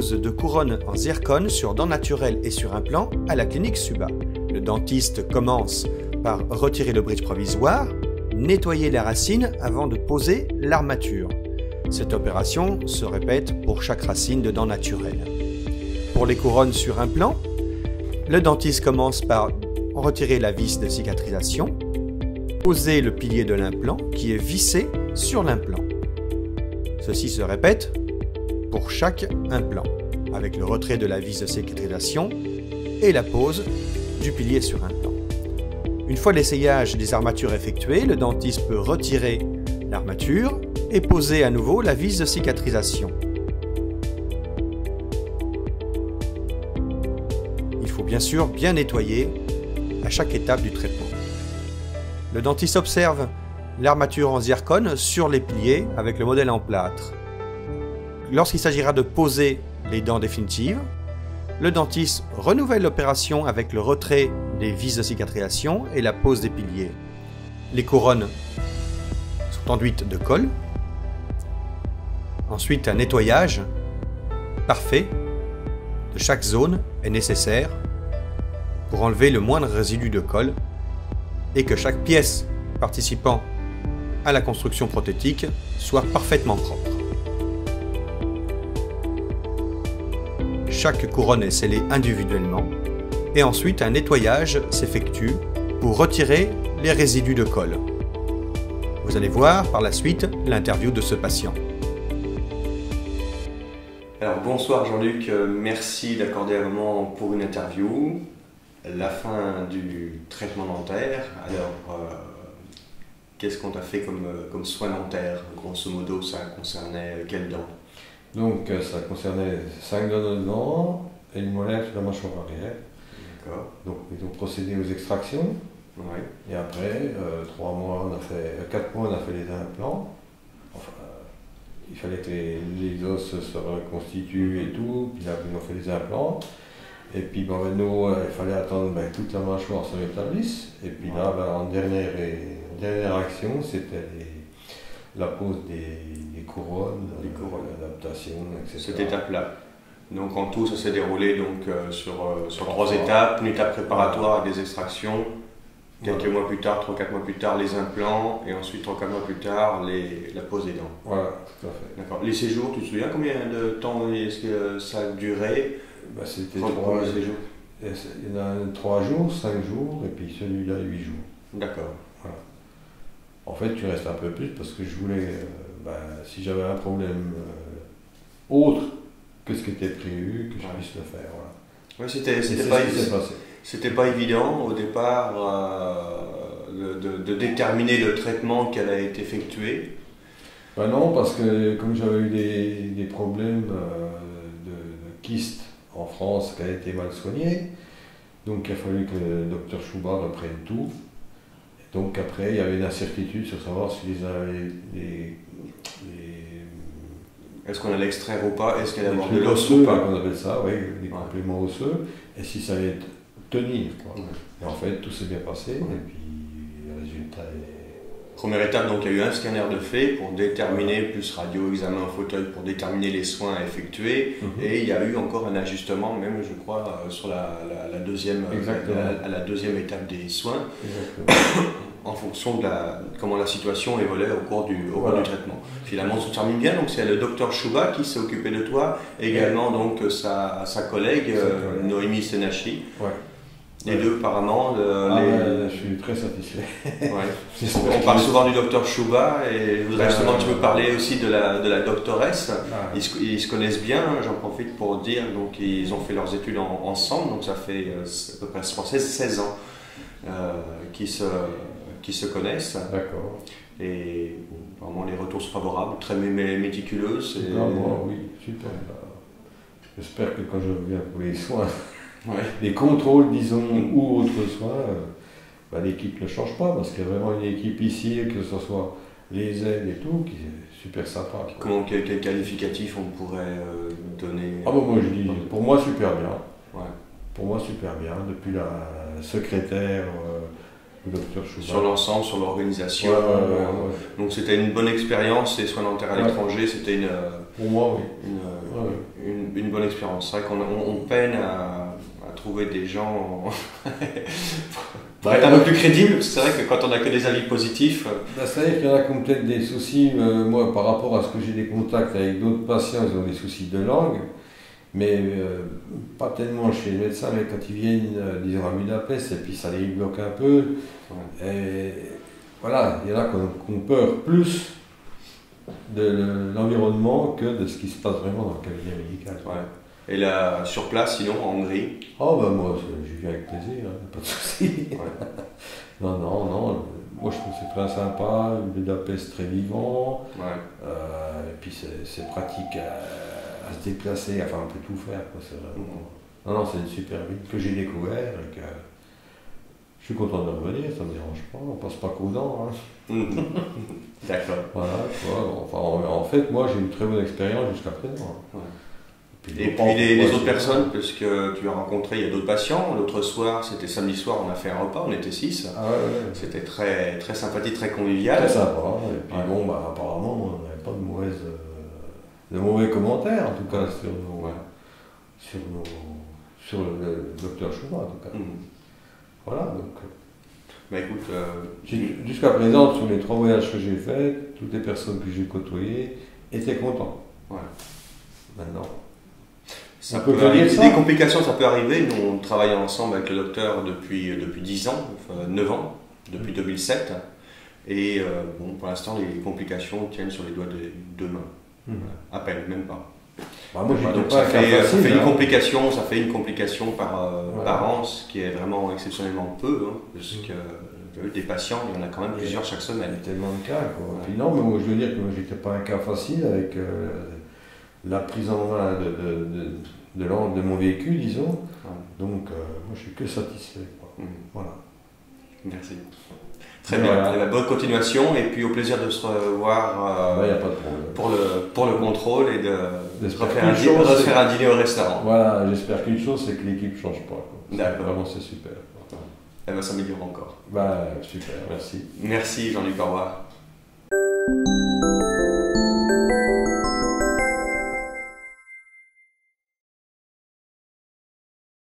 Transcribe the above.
pose de couronnes en zircone sur dents naturelles et sur implant à la clinique Suba. Le dentiste commence par retirer le bridge provisoire, nettoyer les racines avant de poser l'armature. Cette opération se répète pour chaque racine de dents naturelles. Pour les couronnes sur implant, le dentiste commence par retirer la vis de cicatrisation, poser le pilier de l'implant qui est vissé sur l'implant. Ceci se répète pour chaque implant, avec le retrait de la vis de cicatrisation et la pose du pilier sur implant. Une fois l'essayage des armatures effectué, le dentiste peut retirer l'armature et poser à nouveau la vis de cicatrisation. Il faut bien sûr bien nettoyer à chaque étape du traitement. Le dentiste observe l'armature en zircone sur les piliers avec le modèle en plâtre. Lorsqu'il s'agira de poser les dents définitives, le dentiste renouvelle l'opération avec le retrait des vis de cicatrisation et la pose des piliers. Les couronnes sont enduites de colle. Ensuite, un nettoyage parfait de chaque zone est nécessaire pour enlever le moindre résidu de colle et que chaque pièce participant à la construction prothétique soit parfaitement propre. Chaque couronne est scellée individuellement et ensuite un nettoyage s'effectue pour retirer les résidus de colle. Vous allez voir par la suite l'interview de ce patient. Alors bonsoir Jean-Luc, merci d'accorder un moment pour une interview. La fin du traitement dentaire, alors qu'est-ce qu'on t'a fait comme soin dentaire? Grosso modo, ça concernait quelles dents? Donc ça concernait 5 dents dedans et une molaire sur la mâchoire arrière. D'accord. Donc ils ont procédé aux extractions. Ouais. Et après, 4 mois on a fait les implants. Enfin, il fallait que les os se reconstituent et tout, puis là ils ont fait les implants. Et puis nous, il fallait attendre que toute la mâchoire se rétablisse. Et puis là, en dernière action, c'était la pose des couronnes, l'adaptation, etc. Cette étape-là. Donc en tout, ça s'est déroulé donc, sur 3 étapes. Une étape préparatoire avec des extractions. Quelques mois plus tard, 3-4 mois plus tard, les implants. Et ensuite, 3-4 mois plus tard, la pose des dents. Voilà, tout à fait. D'accord. Les séjours, tu te souviens combien de temps est-ce que ça a duré? C'était 3 séjours. Il y en a 3 jours, 5 jours, et puis celui-là 8 jours. D'accord. Voilà. En fait, tu restes un peu plus parce que je voulais, si j'avais un problème autre que ce qui était prévu, que je puisse le faire. Voilà. Oui, c'était pas évident au départ de déterminer le traitement qu'elle a été effectué. Non, parce que comme j'avais eu des problèmes de kystes en France qui a été mal soigné, donc il a fallu que le docteur Chouba reprenne tout. Et donc après, il y avait une incertitude sur savoir si est-ce qu'on allait extraire ou pas, est-ce qu'elle allait avoir de les l'os osseux, ou pas. on appelle ça, oui, des compléments osseux, et si ça allait tenir. Quoi. Ouais. Et en fait, tout s'est bien passé, et puis le résultat est... Première étape, donc il y a eu un scanner de fait pour déterminer, plus radio, examen en fauteuil pour déterminer les soins à effectuer. Et il y a eu encore un ajustement, même je crois, sur la deuxième étape des soins, en fonction de comment la situation évoluait au cours du traitement. Finalement, on se termine bien, donc c'est le docteur Chouba qui s'est occupé de toi, également donc sa collègue Noémie Senachi. Ouais. Les deux, apparemment. Je suis très satisfait. Ouais. On parle souvent du docteur Chouba et je voudrais justement tu veux parler aussi de la doctoresse. Ils se connaissent bien, j'en profite pour dire, donc ils ont fait leurs études ensemble, donc ça fait à peu près 16 ans qu'ils se connaissent. D'accord. Et vraiment les retours sont favorables, très méticuleuses. Oui, super. J'espère que quand je reviens pour les soins, les contrôles, disons, ou autres soins, l'équipe ne change pas, parce qu'il y a vraiment une équipe ici, que ce soit les aides et tout, qui est super sympa. Quel qualificatif on pourrait donner? Moi je dis, pour moi super bien. Ouais. Pour moi super bien, depuis la secrétaire le docteur Chouba. Sur l'ensemble, sur l'organisation. Donc c'était une bonne expérience, les soins dentaires à l'étranger, c'était pour moi, une bonne expérience. C'est vrai qu'on peine à trouver des gens pour être un peu plus crédibles. C'est vrai que quand on n'a que des avis positifs. C'est-à-dire qu'il y en a qui ont peut-être des soucis, moi par rapport à ce que j'ai des contacts avec d'autres patients, ils ont des soucis de langue. Mais pas tellement chez les médecins, mais quand ils viennent, disons, à Budapest, et puis ça les bloque un peu. Et voilà, il y en a qui ont peur plus de l'environnement que de ce qui se passe vraiment dans le cabinet médical. Et là, sur place, sinon, en Hongrie? Oh, ben moi, j'y viens avec plaisir, hein, pas de souci. Non. Moi, je trouve que c'est très sympa, Budapest très vivant. Et puis, c'est pratique à se déplacer, enfin, on peut tout faire. C'est vraiment... Non, c'est une super ville que j'ai découvert et que je suis content de revenir, ça ne me dérange pas, on passe pas qu'aux dents. Hein. D'accord. Voilà, enfin, en fait, moi, j'ai une très bonne expérience jusqu'à présent. Et puis les autres personnes, parce que tu as rencontré, il y a d'autres patients. L'autre soir, c'était samedi soir, on a fait un repas, on était 6. C'était très, très sympathique, très convivial. Très sympa. Et puis bon, apparemment, on n'avait pas de mauvais commentaires, en tout cas, sur le docteur Chouba, en tout cas. Voilà, donc... écoute, jusqu'à présent, sur les 3 voyages que j'ai faits, toutes les personnes que j'ai côtoyées étaient contentes. Maintenant... Ça peut arriver, des complications, ça peut arriver. Nous, on travaille ensemble avec le docteur depuis 10 ans, enfin 9 ans, depuis 2007. Et pour l'instant, les complications tiennent sur les doigts de 2 mains. À peine, même pas. Moi, donc ça fait une complication par an, ce qui est vraiment exceptionnellement peu, parce que des patients, il y en a quand même plusieurs chaque semaine. Il y a tellement de cas. Puis non, mais moi, je veux dire que j'étais pas un cas facile avec... la prise en main de mon véhicule, disons. Donc, moi, je suis que satisfait. Voilà. Merci. Très bien. Bonne continuation et puis au plaisir de se revoir y a pas de problème. pour le contrôle et de se refaire un dîner au restaurant. Voilà, j'espère qu'une chose, c'est que l'équipe ne change pas. D'accord. Vraiment, c'est super. Elle va s'améliorer encore. Super, merci. Merci Jean-Luc, au revoir.